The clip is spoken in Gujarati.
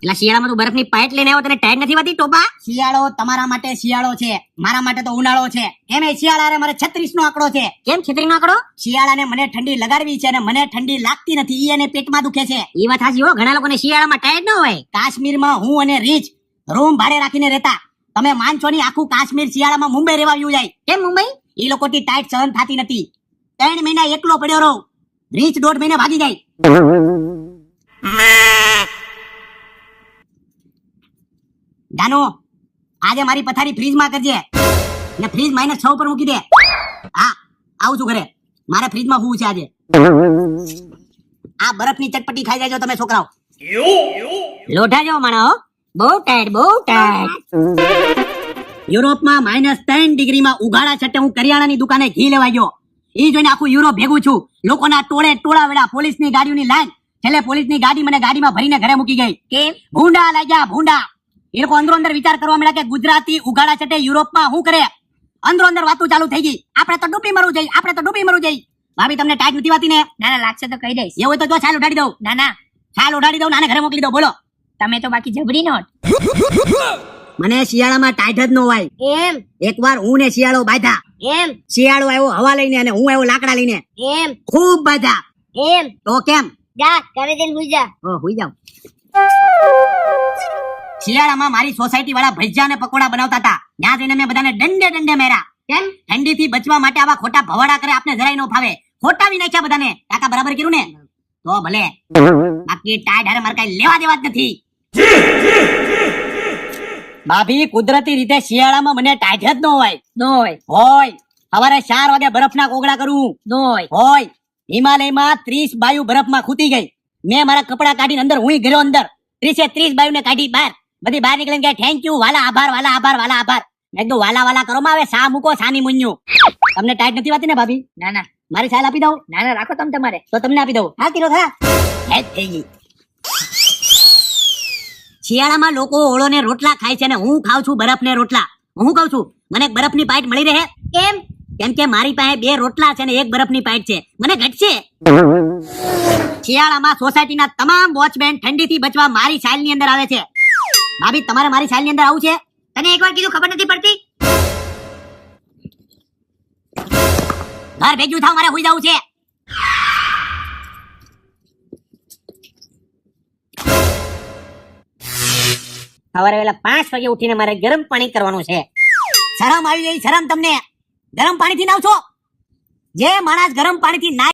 એટલે શિયાળામાં તું બરફની પાઇટ લઈને આવ્યો તને ટાઈટ નથી વાતી ટોપા? શિયાળો તમારા માટે શિયાળો છે, મારા માટે તો ઉનાળો છે. એમે શિયાળાને મારે 36 નો આંકડો છે. કેમ 36 નો આંકડો? શિયાળાને મને ઠંડી લગાડવી છે અને મને ઠંડી લાગતી નથી, ઈ એને પેટમાં દુખે છે. ઈ વાત સાચી હો, ઘણા લોકોને શિયાળામાં ટાઈટ ન હોય. કાશ્મીરમાં હું અને રીચ રૂમ ભાડે રાખીને રહેતા. તમે માનશો નહીં, આખું કાશ્મીર શિયાળામાં મુંબઈ રહેવા આવ્યું જાય. કેમ મુંબઈ? ઈ લોકોથી ટાઈટ સહન થતી નથી. 3 મહિના એકલો પડ્યો રહું, રીચ 1.5 મહિને ભાગી જાય. જાનો આજે મારી પથારી ફ્રીજમાં કરજે ને ફ્રીજ -6 ઉપર મૂકી દે. હા આવું છું ઘરે, મારે ફ્રીજમાં હું છે આજે. આ બરફની ચટપટી ખાઈ જાજો તમે છોકરાઓ. લોઢા જેવો માણસ હો, બહુ ટાઈટ બહુ ટાઈટ. યુરોપમાં -3 ડિગ્રીમાં ઉઘાડા છટે હું કરિયાણાની દુકાને ઘી લેવા ગયો. ઈ જોઈને આખું યુરોપ ભેગું છું. લોકોના ટોળા વેળા, પોલીસની ગાડીઓની લાઈન. છેલ્લે પોલીસની ગાડી મને ગાડીમાં ભરીને ઘરે મૂકી ગઈ. કેમ? ભૂંડા લાગ્યા ભૂંડા. એ લોકો અંદરો અંદર વિચાર કરવા મળ્યા કે ગુજરાતી ઉઘાડા છટે યુરોપમાં શું કરે. અંદરો અંદર વાતો ચાલુ થઈ ગઈ. આપણે તો ડૂબી મરવું જોઈએ, આપણે તો ડૂબી મરવું જોઈએ. ભાભી તમને ટાઈટ નથી વાતી ને? ના ના, લાગશે તો કહી દઈશ. એવું હોય તો જો છાલ ઉડાડી દઉં. ના ના, છાલ ઉડાડી દઉં, નાને ઘરે મોકલી દઉં. બોલો. તમે તો બાકી જબરી નોટ. મને શિયાળામાં ટાઈટ જ ન હોય. એમ એકવાર હું ને શિયાળો બાંધા. એમ શિયાળો આવ્યો હવા લઈને અને હું આવ્યો લાકડા લઈને. એમ ખૂબ બાંધા. એમ તો કેમ? જા ઘરે જઈને હુઈ જા. હુઈ જાવ. શિયાળામાં મારી સોસાયટી વાળા ભજીયા અને પકોડા બનાવતા હતા. ત્યાં જઈને મેં બધાને દંડે માર્યા. કેમ? ઠંડી થી બચવા માટે આવા ખોટા ભવાડા કરે આપને જરાય નો ફાવે. ખોટાવી નાખ્યા બધાને. કાકા બરાબર કર્યું ને? તો ભલે, બાકી ટાઈટ હારે મારે કઈ લેવા દેવા જ નથી. ભાભી કુદરતી રીતે શિયાળામાં મને ટાઈટ જ ન હોય. હોય સવારે 4 વાગે બરફના કોગળા કરું. હોય હિમાલયમાં 30 બાયુ બરફમાં ખૂતી ગઈ. મેં મારા કપડા કાઢીને અંદર હું ગયો. અંદર 30 બાયુ ને કાઢી બહાર. બધી બહાર નીકળીને કે થેન્ક યુ, વાલા આભાર, વાલા આભાર, વાલા આભાર. મેં કીધું વાલા કરો માં આવે સા મૂકો, સાની મુન્યું. તમને ટાઈટ નથી વાતી ને ભાભી? ના ના, મારી સાલ આપી દઉં? ના ના, રાખો તમે તમારે. તો તમને આપી દઉં. હા કિલો થા હેડ થઈ ગઈ. શિયાળામાં લોકો ઓળો ને રોટલા ખાય છે ને હું ખાઉં છું બરફ ને રોટલા. હું કહું છું મને એક બરફની પાઇટ મળી રહે. કેમ? કેમ કે મારી પાસે 2 રોટલા છે ને 1 બરફની પાઇટ છે. મને ઘટશે. શિયાળામાં સોસાયટીના તમામ વોચમેન ઠંડીથી બચવા મારી સાઇલની અંદર આવે છે. ભાભી તમારે મારી સાઇલની અંદર આવું છે? તને એકવાર કીધું ખબર નથી પડતી? ઘર ભેગું થાવ, મારે હોઈ જવું છે. સવારે વેલા 5 વાગે ઉઠીને મારે ગરમ પાણી કરવાનું છે. શરમ આવી ગઈ? શરમ તમને? ગરમ પાણીથી નાવ છો? જે માણસ ગરમ પાણીથી ના